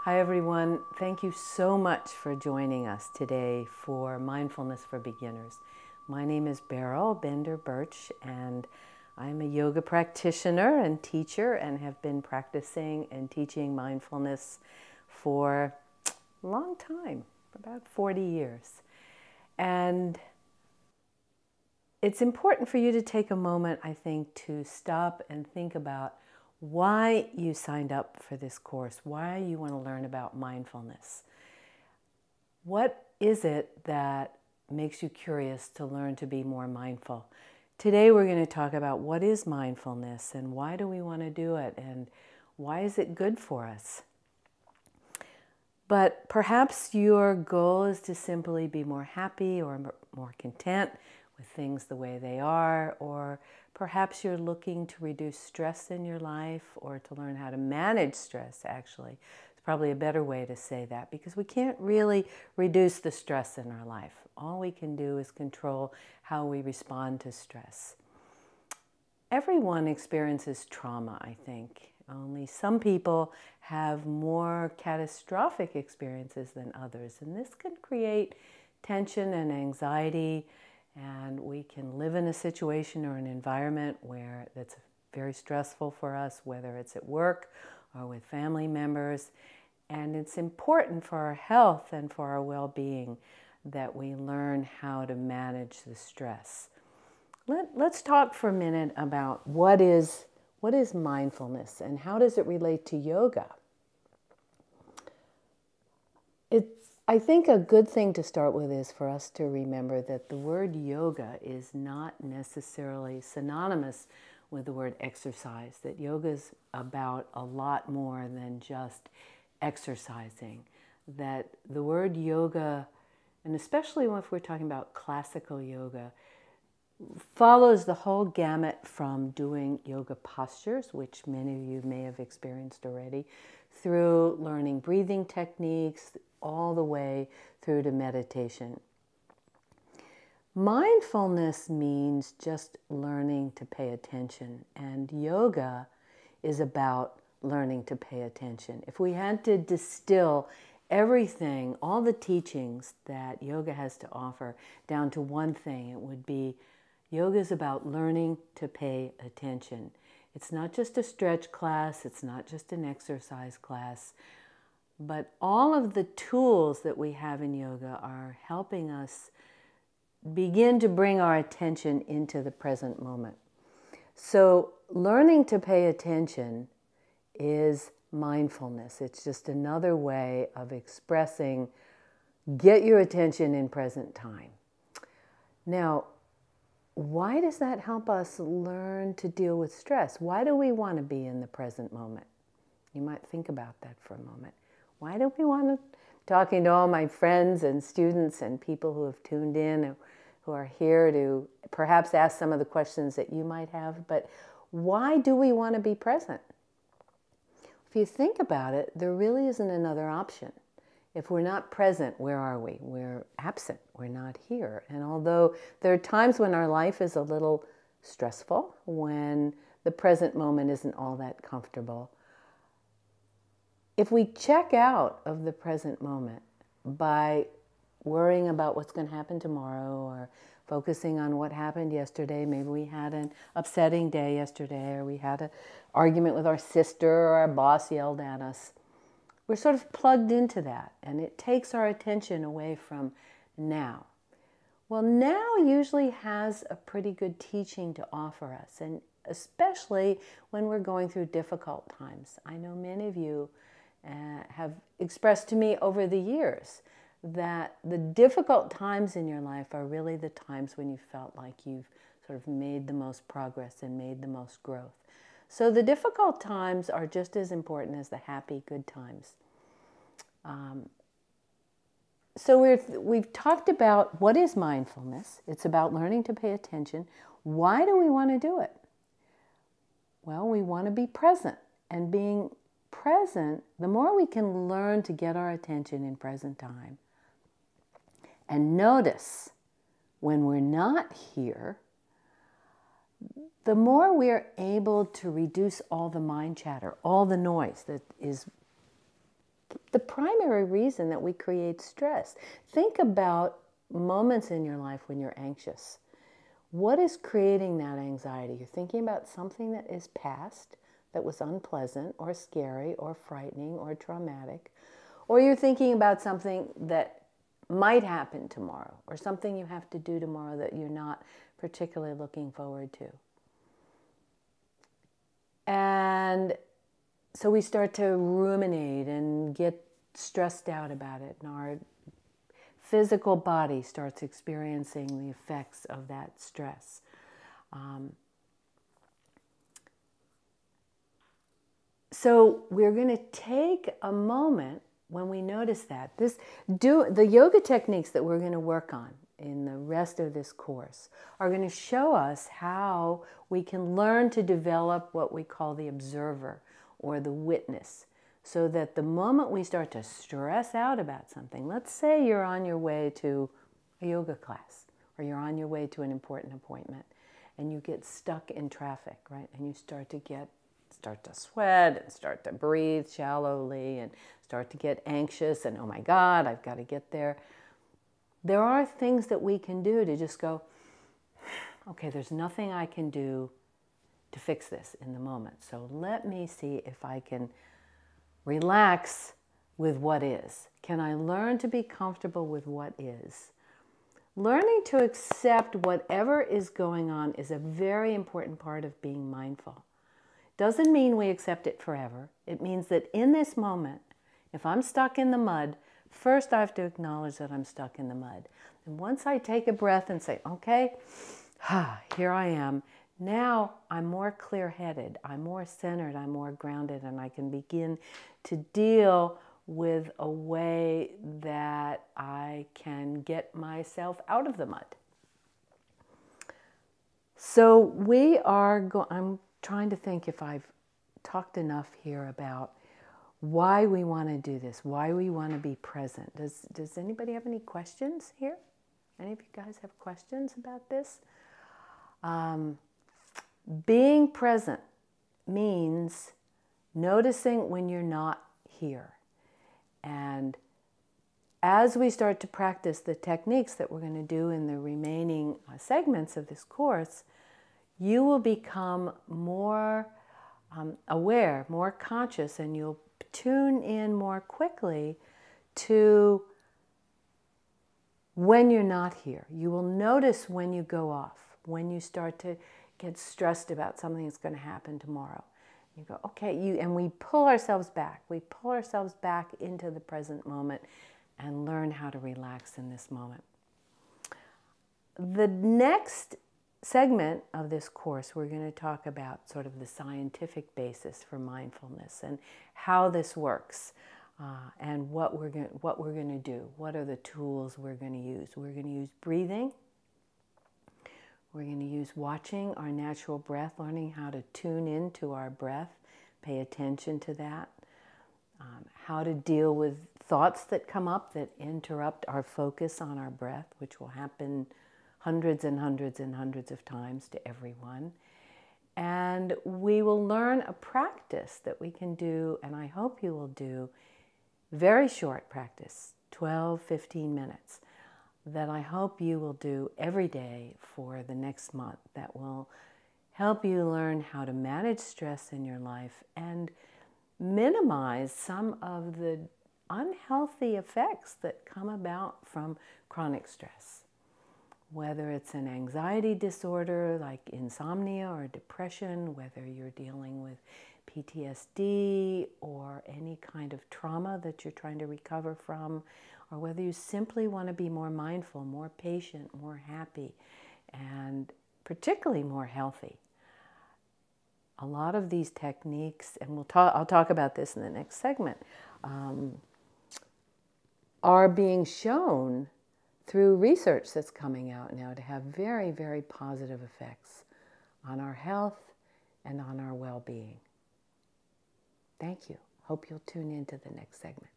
Hi everyone, thank you so much for joining us today for Mindfulness for Beginners. My name is Beryl Bender-Birch and I'm a yoga practitioner and teacher and have been practicing and teaching mindfulness for a long time, about 40 years. And it's important for you to take a moment, I think, to stop and think about why you signed up for this course, why you want to learn about mindfulness. What is it that makes you curious to learn to be more mindful? Today we're going to talk about what is mindfulness and why do we want to do it and why is it good for us? But perhaps your goal is to simply be more happy or more content with things the way they are, or perhaps you're looking to reduce stress in your life or to learn how to manage stress, actually. It's probably a better way to say that because we can't really reduce the stress in our life. All we can do is control how we respond to stress. Everyone experiences trauma, I think. Only some people have more catastrophic experiences than others, and this can create tension and anxiety. And we can live in a situation or an environment where that's very stressful for us, whether it's at work or with family members. And it's important for our health and for our well-being that we learn how to manage the stress. Let's talk for a minute about what is mindfulness and how does it relate to yoga? I think a good thing to start with is for us to remember that the word yoga is not necessarily synonymous with the word exercise, that yoga is about a lot more than just exercising, that the word yoga, and especially if we're talking about classical yoga, follows the whole gamut from doing yoga postures, which many of you may have experienced already, through learning breathing techniques, all the way through to meditation. Mindfulness means just learning to pay attention, and yoga is about learning to pay attention. If we had to distill everything, all the teachings that yoga has to offer down to one thing, it would be yoga is about learning to pay attention. It's not just a stretch class, it's not just an exercise class, but all of the tools that we have in yoga are helping us begin to bring our attention into the present moment. So learning to pay attention is mindfulness. It's just another way of expressing, get your attention in present time. Now, why does that help us learn to deal with stress? Why do we want to be in the present moment? You might think about that for a moment. Why do we want to, talking to all my friends and students and people who have tuned in, who are here to perhaps ask some of the questions that you might have, but why do we want to be present? If you think about it, there really isn't another option. If we're not present, where are we? We're absent. We're not here. And although there are times when our life is a little stressful, when the present moment isn't all that comfortable, if we check out of the present moment by worrying about what's going to happen tomorrow or focusing on what happened yesterday, maybe we had an upsetting day yesterday or we had an argument with our sister or our boss yelled at us, we're sort of plugged into that and it takes our attention away from now. Well, now usually has a pretty good teaching to offer us, and especially when we're going through difficult times. I know many of you have expressed to me over the years that the difficult times in your life are really the times when you felt like you've sort of made the most progress and made the most growth. So the difficult times are just as important as the happy, good times. So we've talked about what is mindfulness. It's about learning to pay attention. Why do we want to do it? Well, we want to be present, and being present, the more we can learn to get our attention in present time and notice when we're not here, the more we're able to reduce all the mind chatter, all the noise that is the primary reason that we create stress. Think about moments in your life when you're anxious. What is creating that anxiety? You're thinking about something that is past, that was unpleasant or scary or frightening or traumatic, or you're thinking about something that might happen tomorrow or something you have to do tomorrow that you're not particularly looking forward to. And so we start to ruminate and get stressed out about it, and our physical body starts experiencing the effects of that stress. So we're going to take a moment when we notice that. The yoga techniques that we're going to work on in the rest of this course are going to show us how we can learn to develop what we call the observer or the witness, so that the moment we start to stress out about something, let's say you're on your way to a yoga class or you're on your way to an important appointment and you get stuck in traffic, right? And you start to sweat and start to breathe shallowly and start to get anxious and, oh my God, I've got to get there. There are things that we can do to just go, okay, there's nothing I can do to fix this in the moment. So let me see if I can relax with what is. Can I learn to be comfortable with what is? Learning to accept whatever is going on is a very important part of being mindful. Doesn't mean we accept it forever. It means that in this moment, if I'm stuck in the mud, first I have to acknowledge that I'm stuck in the mud. And once I take a breath and say, okay, here I am, now I'm more clear-headed, I'm more centered, I'm more grounded, and I can begin to deal with a way that I can get myself out of the mud. So I'm trying to think if I've talked enough here about why we want to do this, why we want to be present. Does anybody have any questions here? Any of you guys have questions about this? Being present means noticing when you're not here. And as we start to practice the techniques that we're going to do in the remaining segments of this course, you will become more aware, more conscious, and you'll tune in more quickly to when you're not here. You will notice when you go off, when you start to get stressed about something that's going to happen tomorrow. You go, okay, and we pull ourselves back. We pull ourselves back into the present moment and learn how to relax in this moment. The next segment of this course, we're going to talk about sort of the scientific basis for mindfulness and how this works, and what we're going to do. What are the tools we're going to use? We're going to use breathing. We're going to use watching our natural breath, learning how to tune into our breath, pay attention to that, how to deal with thoughts that come up that interrupt our focus on our breath, which will happen hundreds and hundreds and hundreds of times to everyone. And we will learn a practice that we can do, and I hope you will do, very short practice, 12, 15 minutes, that I hope you will do every day for the next month, that will help you learn how to manage stress in your life and minimize some of the unhealthy effects that come about from chronic stress. Whether it's an anxiety disorder like insomnia or depression, whether you're dealing with PTSD or any kind of trauma that you're trying to recover from, or whether you simply want to be more mindful, more patient, more happy, and particularly more healthy. A lot of these techniques, and I'll talk about this in the next segment, are being shown through research that's coming out now to have very, very positive effects on our health and on our well-being. Thank you. Hope you'll tune in to the next segment.